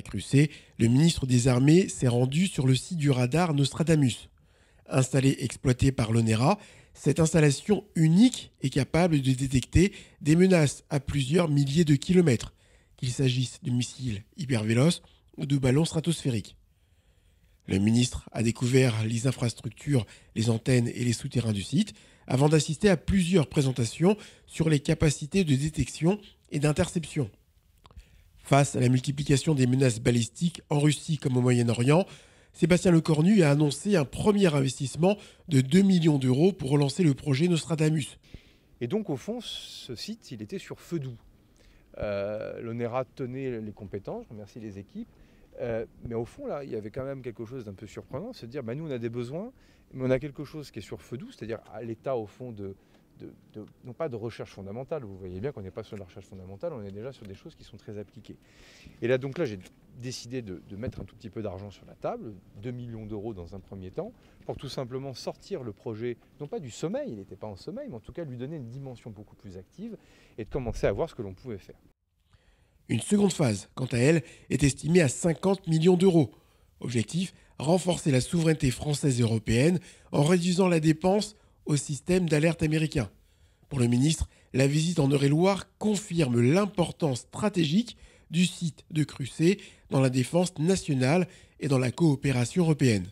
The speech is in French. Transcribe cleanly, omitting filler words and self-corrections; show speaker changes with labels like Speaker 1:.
Speaker 1: Crucé, le ministre des Armées s'est rendu sur le site du radar Nostradamus. Installée et exploitée par l'ONERA, cette installation unique est capable de détecter des menaces à plusieurs milliers de kilomètres, qu'il s'agisse de missiles hypervéloces ou de ballons stratosphériques. Le ministre a découvert les infrastructures, les antennes et les souterrains du site avant d'assister à plusieurs présentations sur les capacités de détection et d'interception. Face à la multiplication des menaces balistiques en Russie comme au Moyen-Orient, Sébastien Lecornu a annoncé un premier investissement de 2 millions d'euros pour relancer le projet Nostradamus.
Speaker 2: Et donc au fond, ce site, il était sur feu doux. L'ONERA tenait les compétences, je remercie les équipes, mais au fond, là, il y avait quand même quelque chose d'un peu surprenant, c'est de dire, nous, on a des besoins, mais on a quelque chose qui est sur feu doux, c'est-à-dire à l'état, au fond, non pas de recherche fondamentale. Vous voyez bien qu'on n'est pas sur la recherche fondamentale, on est déjà sur des choses qui sont très appliquées. Et là, j'ai décidé de mettre un tout petit peu d'argent sur la table, 2 millions d'euros dans un premier temps, pour tout simplement sortir le projet, non pas du sommeil, il n'était pas en sommeil, mais en tout cas lui donner une dimension beaucoup plus active et de commencer à voir ce que l'on pouvait faire.
Speaker 1: Une seconde phase, quant à elle, est estimée à 50 millions d'euros. Objectif, renforcer la souveraineté française et européenne en réduisant la dépense au système d'alerte américain. Pour le ministre, la visite en Eure-et-Loir confirme l'importance stratégique du site de Crucé dans la défense nationale et dans la coopération européenne.